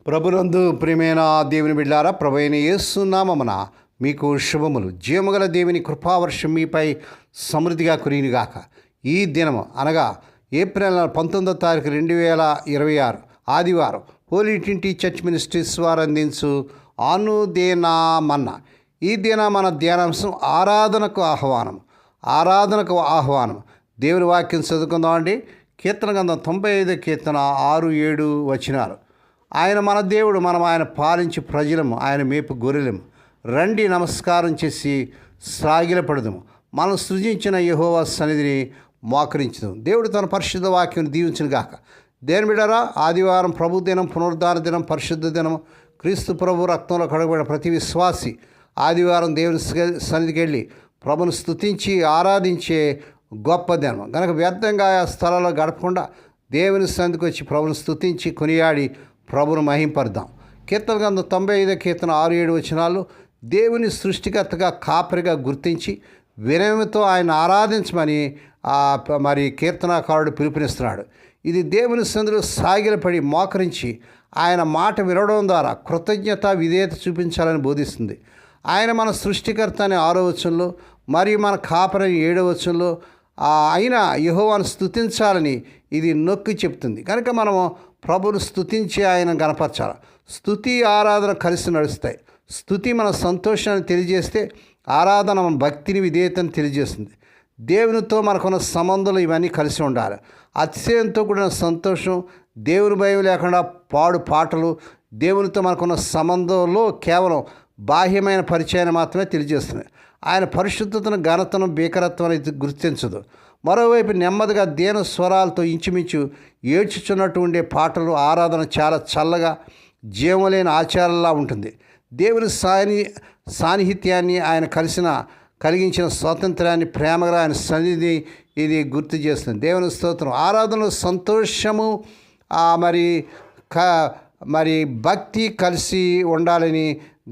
ప్రభునందు ప్రియమైన దేవుని బిడ్డారా, ప్రభువైన యేసు నామమున మీకు శుభములు. జీవముగల దేవుని కృపావర్షం మీపై సమృద్ధిగా కురియునుగాక. ఈ దినము అనగా ఏప్రిల్ 19వ తారీఖు 2026 ఆదివారం హోలీ ట్రినిటీ చర్చ్ మినిస్ట్రీస్ వారు అందించు అనుదినమన్నా. ఈ దిన మన ధ్యానాంశం ఆరాధనకు ఆహ్వానం. దేవుని వాక్యం చదువుకుందామండి. కీర్తన గ్రంథం 95 కీర్తన 6-7 వచనాలు. ఆయన మన దేవుడు, మనం ఆయన పాలించి ప్రజలము, ఆయన మేపు గొర్రెలము. రండి నమస్కారం చేసి సాగిలపడదము, మనం సృజించిన యెహోవా సన్నిధిని మోకరించదు. దేవుడు తన పరిశుద్ధ వాక్యం దీవించును గాక. దేని బిడ్డరా, ఆదివారం ప్రభు దినం, పునరుద్ధార దినం, పరిశుద్ధ దినం. క్రీస్తు ప్రభు రక్తంలో కడగబడిన ప్రతి విశ్వాసి ఆదివారం దేవుని సన్నిధికి వెళ్ళి ప్రభును స్తుతించి ఆరాధించే గొప్ప దినం కనుక వ్యర్థంగా ఆ స్థలాల్లో గడపకుండా దేవుని సన్నిధికి వచ్చి ప్రభును స్తుతించి కొనియాడి ప్రభును మహింపరుద్దాం. కీర్తన గ్రంథం 95 కీర్తన 6-7 వచనాలు. దేవుని సృష్టికర్తగా కాపరిగా గుర్తించి వినయంతో ఆయన ఆరాధించమని మరి కీర్తనాకారుడు పిలుపునిస్తున్నాడు. ఇది దేవుని సన్నిధిలో సాగిలపడి మోకరించి ఆయన మాట వినడం ద్వారా కృతజ్ఞత విధేయత చూపించాలని బోధిస్తుంది. ఆయన మన సృష్టికర్త అనే 6వ వచనంలో, మరియు మన కాపరని 7వ వచనంలో అయినా యెహోవాను స్తుతించాలని ఇది నొక్కి చెప్తుంది. కనుక మనము ప్రభును స్తుతించి ఆయన గణపరచాలి. స్తుతి ఆరాధన కలిసి నడుస్తాయి. స్తుతి మన సంతోషాన్ని తెలియజేస్తే ఆరాధన మన భక్తిని విధేయతను తెలియజేస్తుంది. దేవునితో మనకున్న సంబంధాలు ఇవన్నీ కలిసి ఉండాలి. అతిశయంతో కూడిన సంతోషం, దేవుని భయం లేకుండా పాడు పాటలు దేవునితో మనకున్న సంబంధంలో కేవలం బాహ్యమైన పరిచయాన్ని మాత్రమే తెలియజేస్తున్నాయి. ఆయన పరిశుద్ధతను, ఘనతను, భీకరత్వాన్ని గుర్తించదు. మరోవైపు నెమ్మదిగా దీన స్వరాలతో ఇంచుమించు ఏడ్చుచున్నట్టు ఉండే పాటలు ఆరాధన చాలా చల్లగా జీవలేని ఆచారంలా ఉంటుంది. దేవుని సాన్నిహిత్యాన్ని, ఆయన కలిగించిన స్వాతంత్ర్యాన్ని, ప్రేమగా ఆయన సన్నిధి ఇది గుర్తు చేస్తుంది. దేవుని స్తోత్రం. ఆరాధనలో సంతోషము మరి భక్తి కలిసి ఉండాలని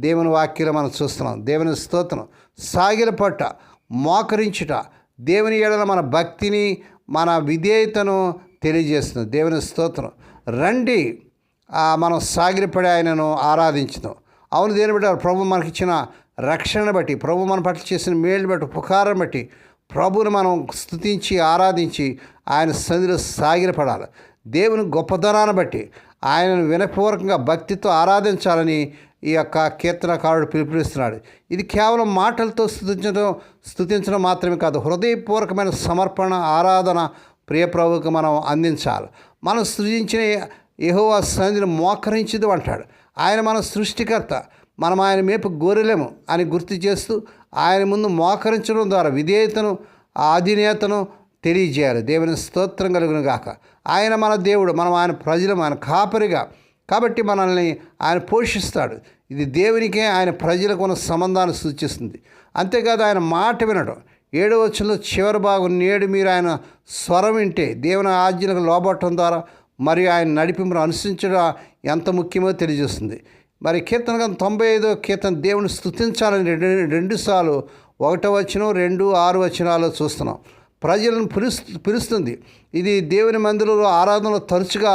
దేవుని వాక్యంలో మనం చూస్తున్నాం. దేవుని స్తోత్రం. సాగిలపట్ట, మోకరించుట దేవుని ఎడల మన భక్తిని, మన విధేయతను తెలియజేస్తుంది. దేవుని స్తోత్రం. రండి మనం సాగిలపడి ఆయనను ఆరాధించుదాం. అవును, దేని బట్టి ప్రభు మనకిచ్చిన రక్షణ బట్టి, ప్రభు మన పట్ల చేసిన మేలు బట్టి, ఉపకారం బట్టి ప్రభువుని మనం స్తుతించి ఆరాధించి ఆయన సన్నిధిలో సాగిలపడాలి. దేవుని గొప్పదనాన్ని బట్టి ఆయనను వినపూర్వకంగా భక్తితో ఆరాధించాలని ఈ యొక్క కీర్తనకారుడు పిలుపునిస్తున్నాడు. ఇది కేవలం మాటలతో స్తుతించడం మాత్రమే కాదు, హృదయపూర్వకమైన సమర్పణ, ఆరాధన ప్రియ ప్రభువుకు మనం అందించాలి. మనం సృజించిన యెహోవా సన్నిధిని మోకరించదు అంటాడు. ఆయన మన సృష్టికర్త, మనం ఆయన మేపు గొర్రెలము అని గుర్తు చేస్తూ ఆయన ముందు మోకరించడం ద్వారా విధేయతను, ఆధీనతను తెలియజేయాలి. దేవుని స్తోత్రం కలుగును గాక. ఆయన మన దేవుడు, మనం ఆయన ప్రజలం, ఆయన కాపరిగా కాబట్టి మనల్ని ఆయన పోషిస్తాడు. ఇది దేవునికే ఆయన ప్రజలకు ఉన్న సంబంధాన్ని సూచిస్తుంది. అంతేకాదు ఆయన మాట వినడం. 7వ వచనంలో చివరి భాగం, నేడు మీరు ఆయన స్వరం వింటే దేవుని ఆజ్ఞలకు లోబట్టడం ద్వారా మరియు ఆయన నడిపింపును అనుసరించడం ఎంత ముఖ్యమో తెలియజేస్తుంది. మరి కీర్తన 95 కీర్తన దేవుని స్తుతించాలని 2 సార్లు 1వ వచనం, 2, 6 వచనాలు చూస్తున్నాం. ప్రజలను పిలుస్తుంది. ఇది దేవుని మందిరంలో ఆరాధనలో తరచుగా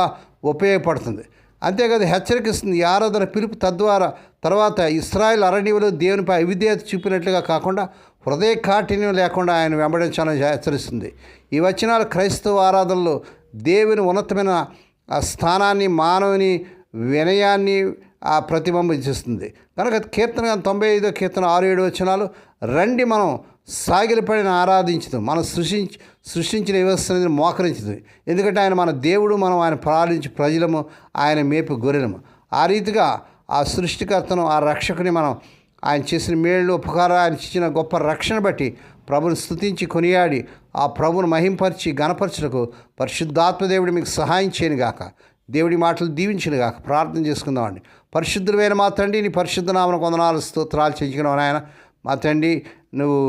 ఉపయోగపడుతుంది. అంతేకాదు హెచ్చరికిస్తుంది. ఈ ఆరాధన పిలుపు తర్వాత ఇశ్రాయేలు అరణ్యంలో దేవునిపై అవిధేయత చూపినట్లుగా కాకుండా హృదయ కాఠిన్యం లేకుండా ఆయన వెంబడించాలని హెచ్చరిస్తుంది. ఈ వచనాలు క్రైస్తవ ఆరాధనలో దేవుని ఉన్నతమైన స్థానాన్ని, మానవుని వినయాన్ని ప్రతిబింబిస్తుంది. కనుక కీర్తన 95 కీర్తన 6-7 వచనాలు. రండి మనం సాగిలపడిన ఆరాధించదు, మనం సృష్టించిన వ్యవస్థని మోకరించదు. ఎందుకంటే ఆయన మన దేవుడు, మనం ఆయన పాలించి ప్రజలము, ఆయన మేపు గొర్రెలము. ఆ రీతిగా ఆ సృష్టికర్తను, ఆ రక్షకుని మనం ఆయన చేసిన మేళ్ళు, ఉపకారం, ఆయన ఇచ్చిన గొప్ప రక్షణ బట్టి ప్రభుని స్తుతించి కొనియాడి ఆ ప్రభును మహింపరిచి గణపరచుటకు పరిశుద్ధాత్మదేవుడు మీకు సహాయం చేయను గాక. దేవుడి మాటలు దీవించిన గాక. ప్రార్థన చేసుకుందామండి. పరిశుద్ధులైన మా తండ్రి, నీ పరిశుద్ధ నామమునకు వందనాలు, స్తోత్రాలు చెల్లించుకున్నావు నాయన. మా తండ్రి, నువ్వు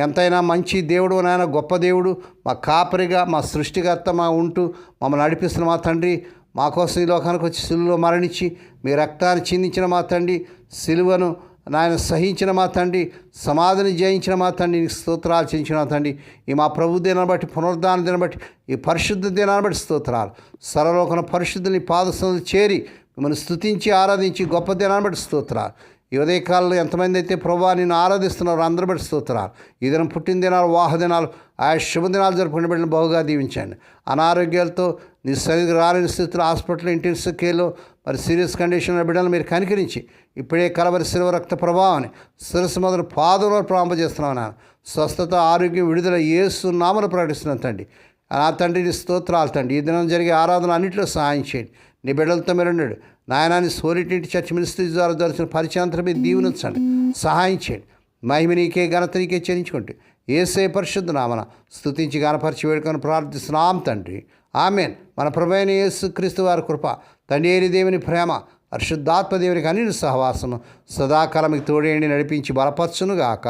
ఎంతైనా మంచి దేవుడు నాయన, గొప్ప దేవుడు, మా కాపరిగా, మా సృష్టికర్త మా ఉంటూ మమ్మల్ని నడిపిస్తున్న మా తండ్రి, మా కోసం ఈ లోకానికి వచ్చి సిలువలో మరణించి మీ రక్తాన్ని చిందించిన మా తండ్రి, సిలువను నాయన సహించిన మా తండ్రి, సమాధిని జయించిన మా తండ్రి, స్తోత్రాలు చెల్లించిన మా తండ్రి. ఈ మా ప్రభు దినాన్ని బట్టి, పునరుద్ధాన దినాన్ని బట్టి, ఈ పరిశుద్ధ దినాన్ని బట్టి స్తోత్రాలు. సర్వలోకన పరిశుద్ధుని పాదస్థానం చేరి మిమ్మల్ని స్తుతించి ఆరాధించి గొప్ప దినాన్ని బట్టి స్తోత్రాలు. ఈ ఉదయకాలంలో ఎంతమంది అయితే ప్రభా నిన్ను ఆరాధిస్తున్నారో అందరి బట్టి స్తోత్రాలు. ఈ దినం పుట్టిన దినాలు, వాహ దినాలు, ఆ శుభదినాలు జరుపుకునే బిడ్డలను బహుగా దీవించండి. అనారోగ్యాలతో నీ సరిగ్గా రాలేని స్థితిలో హాస్పిటల్, ఇంటెన్సివ్ కేర్లో మరి సీరియస్ కండిషన్లో బిడ్డలను మీరు కనికరించి ఇప్పుడే కలవరి శిలువ రక్త ప్రభావాన్ని శిరస్సు మొదలు పాదంలో ప్రారంభచేస్తున్నాను నాన్న. స్వస్థత, ఆరోగ్యం, విడుదల యేసు నామమున ప్రకటిస్తున్నాను తండ్రి. నా తండ్రి స్తోత్రాలు తండ్రి. ఈ దినం జరిగే ఆరాధన అన్నింటిలో సహాయం చేయండి. నీ బిడ్డలతో మీరు ఉన్నాడు నాయనాన్ని సోరిటింటి చర్చ్ మినిస్ట్రీ ద్వారా జరిచిన పరిచయంతో మీరు దీవెనించండి, సహాయం చేయండి. మహిమ నీకే, ఘనత నీకే చెల్లించుకుంటూ యేసే పరిశుద్ధ నామన స్తుతించి గణపరిచి వేడుకొని ప్రార్థిస్తున్నాం తండ్రి. ఆమెన్. మన ప్రభువైన యేసు క్రీస్తు వారి కృప, తండ్రి అయిన దేవుని ప్రేమ, పరిశుద్ధాత్మ దేవునికి అన్ని సహవాసము సదాకాలం మీకు తోడేండి నడిపించి బలపరచునుగాక.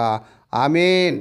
ఆమెన్.